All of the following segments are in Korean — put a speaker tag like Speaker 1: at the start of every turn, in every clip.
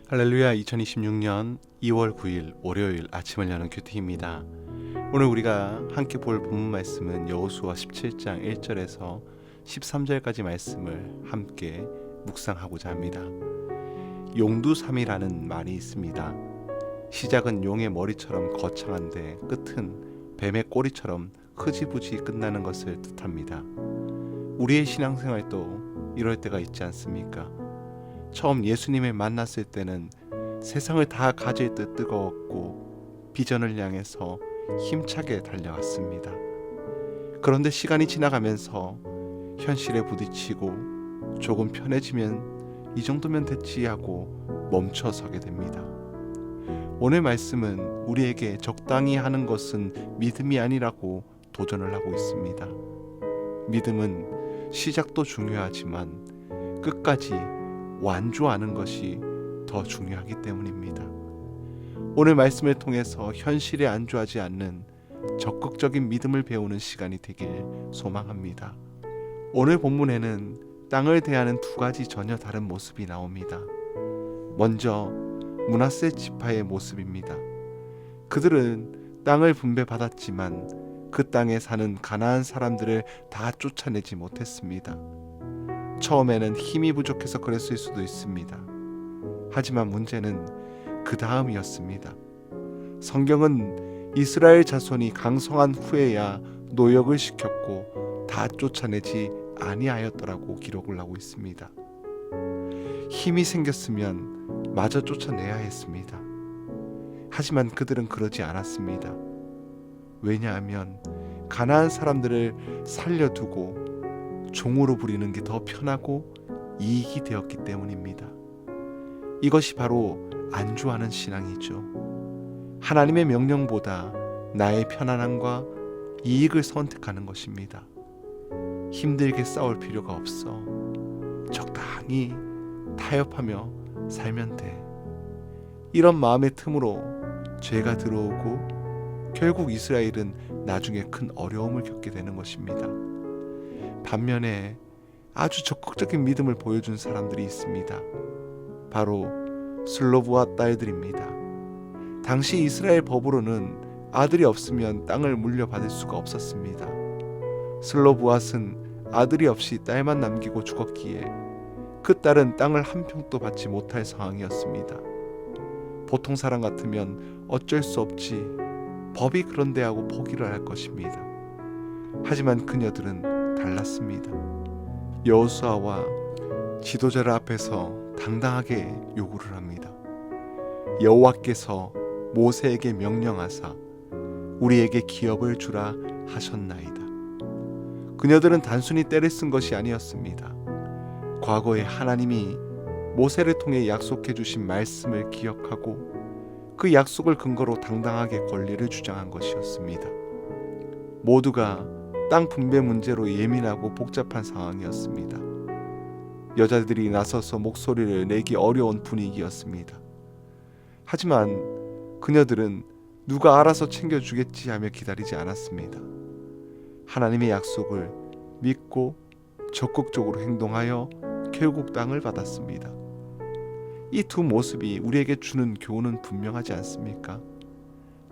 Speaker 1: 할렐루야. 2026년 2월 9일 월요일 아침을 여는 큐티입니다. 오늘 우리가 함께 볼 본문 말씀은 여호수아 17장 1절에서 13절까지 말씀을 함께 묵상하고자 합니다. 용두삼이라는 말이 있습니다. 시작은 용의 머리처럼 거창한데 끝은 뱀의 꼬리처럼 흐지부지 끝나는 것을 뜻합니다. 우리의 신앙생활도 이럴 때가 있지 않습니까? 처음 예수님을 만났을 때는 세상을 다 가질 듯 뜨거웠고 비전을 향해서 힘차게 달려갔습니다. 그런데 시간이 지나가면서 현실에 부딪히고 조금 편해지면 이 정도면 됐지 하고 멈춰서게 됩니다. 오늘 말씀은 우리에게 적당히 하는 것은 믿음이 아니라고 도전을 하고 있습니다. 믿음은 시작도 중요하지만 끝까지 완주하는 것이 더 중요하기 때문입니다. 오늘 말씀을 통해서 현실에 안주하지 않는 적극적인 믿음을 배우는 시간이 되길 소망합니다. 오늘 본문에는 땅을 대하는 두 가지 전혀 다른 모습이 나옵니다. 먼저 므낫세 지파의 모습입니다. 그들은 땅을 분배받았지만 그 땅에 사는 가나안 사람들을 다 쫓아내지 못했습니다. 처음에는 힘이 부족해서 그랬을 수도 있습니다. 하지만 문제는 그 다음이었습니다. 성경은 이스라엘 자손이 강성한 후에야 노역을 시켰고 다 쫓아내지 아니하였더라고 기록을 하고 있습니다. 힘이 생겼으면 마저 쫓아내야 했습니다. 하지만 그들은 그러지 않았습니다. 왜냐하면 가나안 사람들을 살려두고 종으로 부리는 게 더 편하고 이익이 되었기 때문입니다. 이것이 바로 안주하는 신앙이죠. 하나님의 명령보다 나의 편안함과 이익을 선택하는 것입니다. 힘들게 싸울 필요가 없어. 적당히 타협하며 살면 돼. 이런 마음의 틈으로 죄가 들어오고 결국 이스라엘은 나중에 큰 어려움을 겪게 되는 것입니다. 반면에 아주 적극적인 믿음을 보여준 사람들이 있습니다. 바로 슬로브와 딸들입니다. 당시 이스라엘 법으로는 아들이 없으면 땅을 물려받을 수가 없었습니다. 슬로브앗은 아들이 없이 딸만 남기고 죽었기에 그 딸은 땅을 한 평도 받지 못할 상황이었습니다. 보통 사람 같으면 어쩔 수 없지, 법이 그런데 하고 포기를 할 것입니다. 하지만 그녀들은 달랐습니다. 여호수아와 지도자들 앞에서 당당하게 요구를 합니다. 여호와께서 모세에게 명령하사 우리에게 기업을 주라 하셨나이다. 그녀들은 단순히 떼를 쓴 것이 아니었습니다. 과거에 하나님이 모세를 통해 약속해 주신 말씀을 기억하고 그 약속을 근거로 당당하게 권리를 주장한 것이었습니다. 모두가 땅 분배 문제로 예민하고 복잡한 상황이었습니다. 여자들이 나서서 목소리를 내기 어려운 분위기였습니다. 하지만 그녀들은 누가 알아서 챙겨주겠지 하며 기다리지 않았습니다. 하나님의 약속을 믿고 적극적으로 행동하여 결국 땅을 받았습니다. 이 두 모습이 우리에게 주는 교훈은 분명하지 않습니까?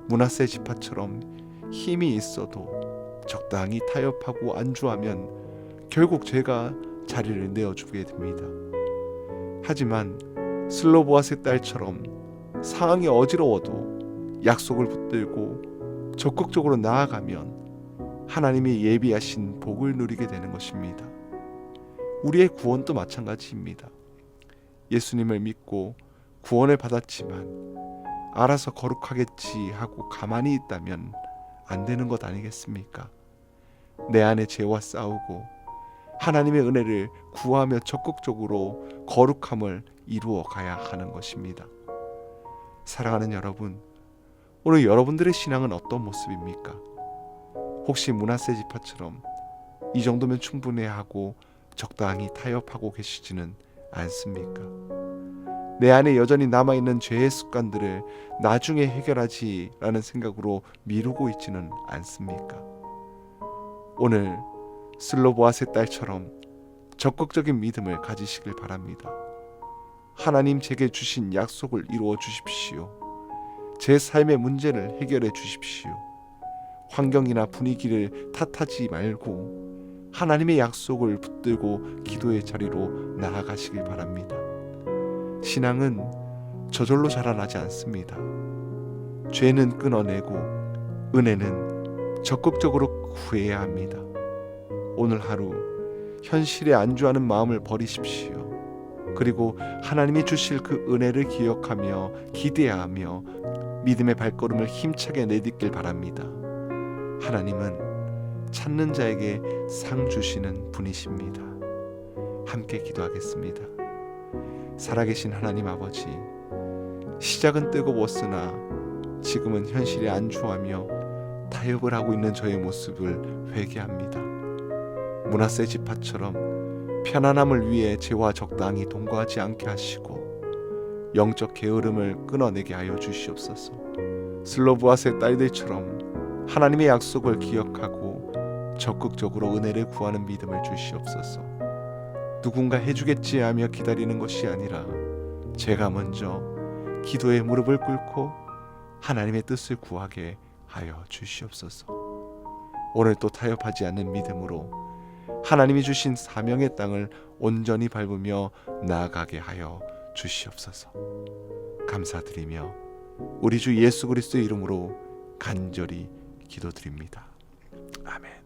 Speaker 1: 므낫세 지파처럼 힘이 있어도 적당히 타협하고 안주하면 결국 죄가 자리를 내어주게 됩니다. 하지만 슬로보앗의 딸처럼 상황이 어지러워도 약속을 붙들고 적극적으로 나아가면 하나님이 예비하신 복을 누리게 되는 것입니다. 우리의 구원도 마찬가지입니다. 예수님을 믿고 구원을 받았지만 알아서 거룩하겠지 하고 가만히 있다면 안 되는 것 아니겠습니까? 내 안에 죄와 싸우고 하나님의 은혜를 구하며 적극적으로 거룩함을 이루어 가야 하는 것입니다. 사랑하는 여러분, 오늘 여러분들의 신앙은 어떤 모습입니까? 혹시 므낫세 지파처럼 이 정도면 충분해 하고 적당히 타협하고 계시지는 않습니까? 내 안에 여전히 남아있는 죄의 습관들을 나중에 해결하지라는 생각으로 미루고 있지는 않습니까? 오늘 슬로보앗의 딸처럼 적극적인 믿음을 가지시길 바랍니다. 하나님 제게 주신 약속을 이루어 주십시오. 제 삶의 문제를 해결해 주십시오. 환경이나 분위기를 탓하지 말고 하나님의 약속을 붙들고 기도의 자리로 나아가시길 바랍니다. 신앙은 저절로 자라나지 않습니다. 죄는 끊어내고 은혜는 적극적으로 구해야 합니다. 오늘 하루 현실에 안주하는 마음을 버리십시오. 그리고 하나님이 주실 그 은혜를 기억하며 기대하며 믿음의 발걸음을 힘차게 내딛길 바랍니다. 하나님은 찾는 자에게 상 주시는 분이십니다. 함께 기도하겠습니다. 살아계신 하나님 아버지, 시작은 뜨거웠으나 지금은 현실에 안주하며 타협을 하고 있는 저의 모습을 회개합니다. 므낫세 지파처럼 편안함을 위해 죄와 적당히 동거하지 않게 하시고 영적 게으름을 끊어내게 하여 주시옵소서. 슬로브아스의 딸들처럼 하나님의 약속을 기억하고 적극적으로 은혜를 구하는 믿음을 주시옵소서. 누군가 해주겠지 하며 기다리는 것이 아니라 제가 먼저 기도에 무릎을 꿇고 하나님의 뜻을 구하게 하여 주시옵소서. 오늘 또 타협하지 않는 믿음으로 하나님이 주신 사명의 땅을 온전히 밟으며 나아가게 하여 주시옵소서. 감사드리며 우리 주 예수 그리스도의 이름으로 간절히 기도드립니다. 아멘.